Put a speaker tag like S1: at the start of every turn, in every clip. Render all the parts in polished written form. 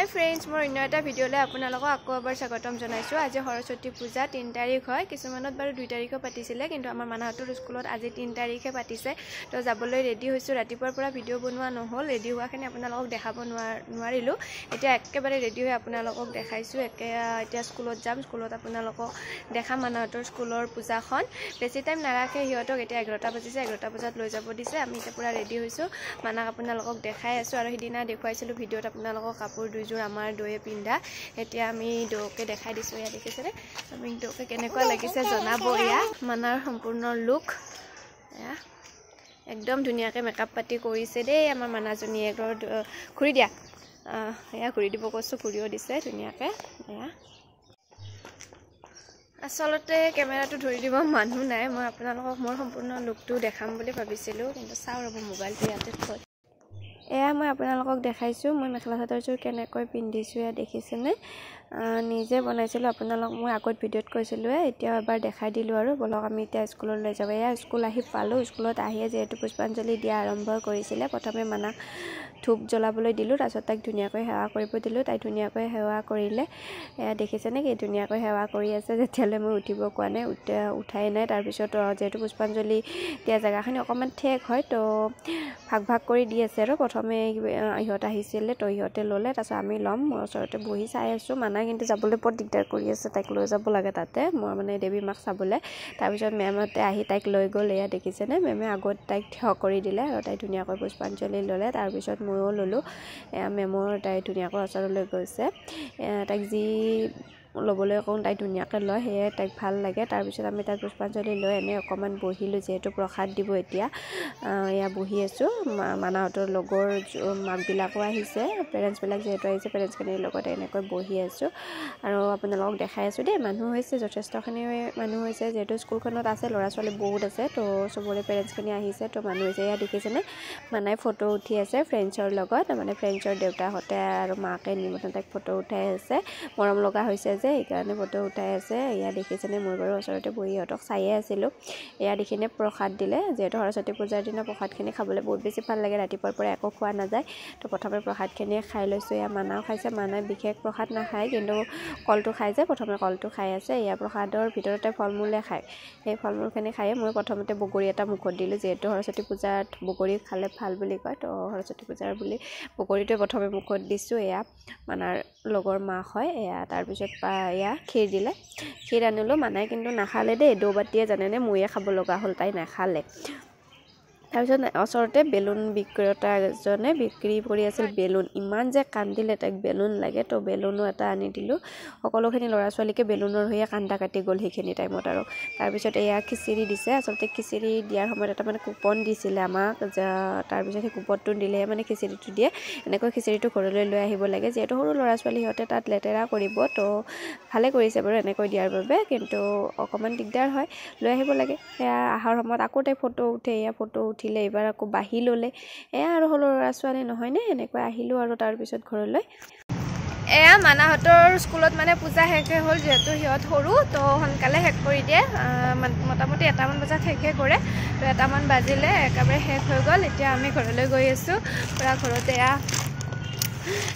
S1: Hi friends मोर अन्य এটা ভিডিওলৈ আপোনালোকক আকৌ এবাৰ স্বাগতম জনাইছো। আজি সৰস্বতী পূজা 3 তাৰিখ হয়। কিছুমানত বাৰু 2 তাৰিখে পাতিছিলে, কিন্তু আমাৰ মানাহতৰ স্কুলত আজি 3 তাৰিখে পাতিছে। তো যাবলৈ ৰেডি হৈছো। ৰাতিপুৱাৰ পৰা ভিডিও বনোৱা নহল, ৰেডি হোৱাখিনি আপোনালোকক দেখাব নোৱাৰিলো। এতিয়া একেবাৰে ৰেডি হৈ আপোনালোকক দেখাইছো। এতিয়া স্কুলত যাম। স্কুলত আপোনালোকক দেখা মানাহতৰ স্কুলৰ পূজাখন বেছি টাইম নাৰাখে হিয়তক। এতিয়া 11টা বাজিছে, 11টা বজাত লৈ যাব দিছে। আমি এতিয়া পুৰা ৰেডি হৈছো। মানাক আপোনালোকক দেখাই আছো আৰু সিদিনা দেখুৱাইছিলো ভিডিওত আপোনালোকক কাপোৰ দুইযোৰ আমাৰ দয়ে পিন্ধা। এতিয়া আমি দকে দেখাই দিছো। ইয়া দেখিছেনে আমি দকে কেনেকুৱা লাগিছে জনাব। ইয়া মানাৰ সম্পূৰ্ণ লুক ইয়া একদম ধুনীয়াকৈ মেকআপ পাতি কৰিছে দেই আমাৰ মানাজনীয়ে। ঘূৰি দিয়া এয়া ঘূৰি দিব কৈছো, ঘূৰিও দিছে ধুনীয়াকৈ। এয়া আসলতে কেমেৰাটো ধৰি দিব মানুহ নাই। মই আপোনালোকক মোৰ সম্পূৰ্ণ লুকটো দেখাম বুলি ভাবিছিলোঁ, কিন্তু চাওঁ ৰ'ব মোবাইলটো ইয়াতে থৈ। এয়া মই আপোনালোকক দেখাইছোঁ মই মেখেলা চাদৰযোৰ কেনেকৈ পিন্ধিছোঁ। এয়া দেখিছেনে নিজে বনাইছিলোঁ। আপোনালোক মই আগত ভিডিঅ'ত কৈছিলোঁ, এতিয়া এবাৰ দেখাই দিলোঁ আৰু বলক আমি এতিয়া স্কুললৈ যাব। এয়া স্কুল আহি পালোঁ। স্কুলত আহিয়ে যিহেতু পুষ্পাঞ্জলি দিয়া আৰম্ভ কৰিছিলে, প্ৰথমে মানাক ধূপ জ্বলাবলৈ দিলোঁ, তাৰপিছত তাইক ধুনীয়াকৈ সেৱা কৰিব দিলোঁ। তাই ধুনীয়াকৈ সেৱা কৰিলে। এয়া দেখিছেনে কি ধুনীয়াকৈ সেৱা কৰি আছে। যেতিয়ালৈ মই উঠিব কোৱা নাই, উঠাই নাই। তাৰপিছত যিহেতু পুষ্পাঞ্জলি দিয়া জেগাখিনি অকণমান ঠেক হয়, তো ভাগ ভাগ কৰি দি আছে আৰু প্ৰথমে ইহঁত আহিছিলে, তো ইহঁতে ল'লে, তাৰপিছত আমি ল'ম। মই ওচৰতে বহি চাই আছোঁ। মানা কিন্তু যাবলৈ বৰ দিগদাৰ কৰি আছে, তাইক লৈ যাব লাগে তাতে মই মানে দেৱী মাক চাবলৈ। তাৰপিছত মেমহঁতে আহি তাইক লৈ গ'ল। এয়া দেখিছেনে মেমে আগত তাইক থিয় কৰি দিলে আৰু তাই ধুনীয়াকৈ পুষ্পাঞ্জলি ল'লে। তাৰপিছত ময়ো ল'লোঁ। এয়া মেমৰ তাই ধুনীয়াকৈ ওচৰলৈ গৈছে। তাইক যি ল'বলৈ কওঁ তাই ধুনীয়াকৈ লয়, সেয়ে তাইক ভাল লাগে। তাৰপিছত আমি তাইক পুষ্পাঞ্জলি লৈ এনেই অকণমান বহিলোঁ, যিহেতু প্ৰসাদ দিব এতিয়া। এয়া বহি আছোঁ। মানাহঁতৰ লগৰ মাকবিলাকো আহিছে, পেৰেণ্টছবিলাক যিহেতু আহিছে, পেৰেণ্টছখিনিৰ লগত এনেকৈ বহি আছোঁ আৰু আপোনালোকক দেখাই আছোঁ দেই। মানুহ হৈছে, যথেষ্টখিনি মানুহ হৈছে, যিহেতু স্কুলখনত আছে ল'ৰা ছোৱালী বহুত আছে, তো চবৰে পেৰেণ্টছখিনি আহিছে, তো মানুহ হৈছে। এয়া দেখিছেনে মানাই ফটো উঠি আছে ফ্ৰেণ্ডছৰ লগত, মানে ফ্ৰেণ্ডছৰ দেউতাহঁতে আৰু মাকে নিমন্ত্ৰণ তাইক ফটো উঠাই আছে। মৰম লগা হৈছে যে সেইকাৰণে ফটো উঠাই আছে। এয়া দেখিছেনে মই বাৰু ওচৰতে বহি ইহঁতক চায়ে আছিলোঁ। এয়া দেখিনে প্ৰসাদ দিলে। যিহেতু সৰস্বতী পূজাৰ দিনা প্ৰসাদখিনি খাবলৈ বহুত বেছি ভাল লাগে, ৰাতিপুৱাৰ পৰা একো খোৱা নাযায়, তো প্ৰথমে প্ৰসাদখিনিয়ে খাই লৈছোঁ। এয়া মানাও খাইছে। মানাই বিশেষ প্ৰসাদ নাখায়, কিন্তু কলটো খাই যে প্ৰথমে কলটো খাই আছে। এয়া প্ৰসাদৰ ভিতৰতে ফল মূলে খায়। সেই ফল মূলখিনি খায়ে মই প্ৰথমতে বগৰী এটা মুখত দিলোঁ, যিহেতু সৰস্বতী পূজাত বগৰী খালে ভাল বুলি কয়, তো সৰস্বতী পূজাৰ বুলি বগৰীটোৱে প্ৰথমে মুখত দিছোঁ। এয়া মানাৰ লগৰ মাক হয়। এয়া তাৰপিছত এয়া ক্ষীৰ দিলে, ক্ষীৰ আনিলোঁ। মানাই কিন্তু নাখালে দেই, দৌবাতিয়ে জানেনে ময়ে খাব লগা হ'ল, তাই নাখালে। তাৰপিছত ওচৰতে বেলুন বিক্ৰেতা এজনে বিক্ৰী কৰি আছিল বেলুন। ইমান যে কান্দিলে, তাইক বেলুন লাগে, তো বেলুনো এটা আনি দিলোঁ। সকলোখিনি ল'ৰা ছোৱালীকে বেলুনৰ হৈয়ে কান্দা কাটি গ'ল সেইখিনি টাইমত। আৰু তাৰপিছত এয়া খিচিৰি দিছে। আচলতে খিচিৰি দিয়াৰ সময়ত এটা মানে কুপন দিছিলে আমাক, তাৰপিছত সেই কুপনটো দিলেহে মানে খিচিৰিটো দিয়ে। এনেকৈ খিচিৰিটো ঘৰলৈ লৈ আহিব লাগে, যিহেতু সৰু ল'ৰা ছোৱালী সিহঁতে তাত লেতেৰা কৰিব, তো ভালে কৰিছে বাৰু এনেকৈ দিয়াৰ বাবে, কিন্তু অকণমান দিগদাৰ হয়, লৈ আহিব লাগে। সেয়া অহাৰ সময়ত আকৌ তাই ফটো উঠে। এয়া ফটো উঠিলে, এইবাৰ আকৌ বাঢ়ি ল'লে। এয়া আৰু সৰু ল'ৰা ছোৱালী নহয়নে, এনেকৈ আহিলোঁ আৰু তাৰপিছত ঘৰলৈ। এয়া মানাহঁতৰ স্কুলত মানে পূজা শেষ হ'ল, যিহেতু সিহঁত সৰু, তো সোনকালে শেষ কৰি দিয়ে। মোটামুটি 1টামান বজাত শেষে কৰে, তো 1টামান বাজিলে একেবাৰে শেষ হৈ গ'ল। এতিয়া আমি ঘৰলৈ গৈ আছোঁ। পূৰা ঘৰতে এয়া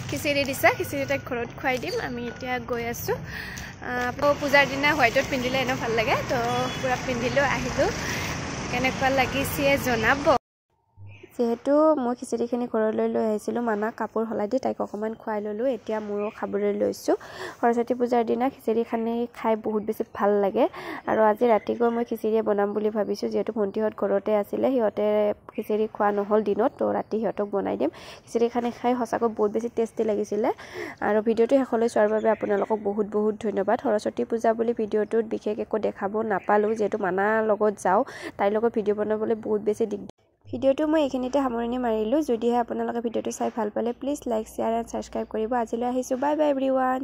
S1: খিচিৰি দিছে, খিচিৰি তাইক ঘৰত খুৱাই দিম। আমি এতিয়া গৈ আছোঁ। পূজাৰ দিনা হোৱাইটত পিন্ধিলে এনেও ভাল লাগে, তো পূৰা পিন্ধিলোঁ, আহিলোঁ। কেনেকুৱা লাগিছে জনাব। যিহেতু মই খিচিৰিখিনি ঘৰলৈ লৈ আহিছিলোঁ, মানাক কাপোৰ সলাই দি তাইক অকণমান খুৱাই ল'লোঁ। এতিয়া ময়ো খাবলৈ লৈছোঁ। সৰস্বতী পূজাৰ দিনা খিচিৰিখিনি খাই বহুত বেছি ভাল লাগে, আৰু আজি ৰাতিকৈ মই খিচিৰিয়ে বনাম বুলি ভাবিছোঁ। যিহেতু ভণ্টিহঁত ঘৰতে আছিলে, সিহঁতে খিচিৰি খোৱা নহ'ল দিনত, তো ৰাতি সিহঁতক বনাই দিম। খিচিৰিখিনি খাই সঁচাকৈ বহুত বেছি টেষ্টি লাগিছিলে। আৰু ভিডিঅ'টো শেষলৈ চোৱাৰ বাবে আপোনালোকক বহুত বহুত ধন্যবাদ। সৰস্বতী পূজা বুলি ভিডিঅ'টোত বিশেষ একো দেখাব নাপালোঁ, যিহেতু মানাৰ লগত যাওঁ, তাইৰ লগত ভিডিঅ' বনাবলৈ বহুত বেছি দিগদাৰ। ভিডিঅ'টো মই এইখিনিতে সামৰণি মাৰিলোঁ। যদিহে আপোনালোকে ভিডিঅ'টো চাই ভাল পালে, please like, share and subscribe কৰিব। আজিলৈ আহিছোঁ। Bye bye everyone.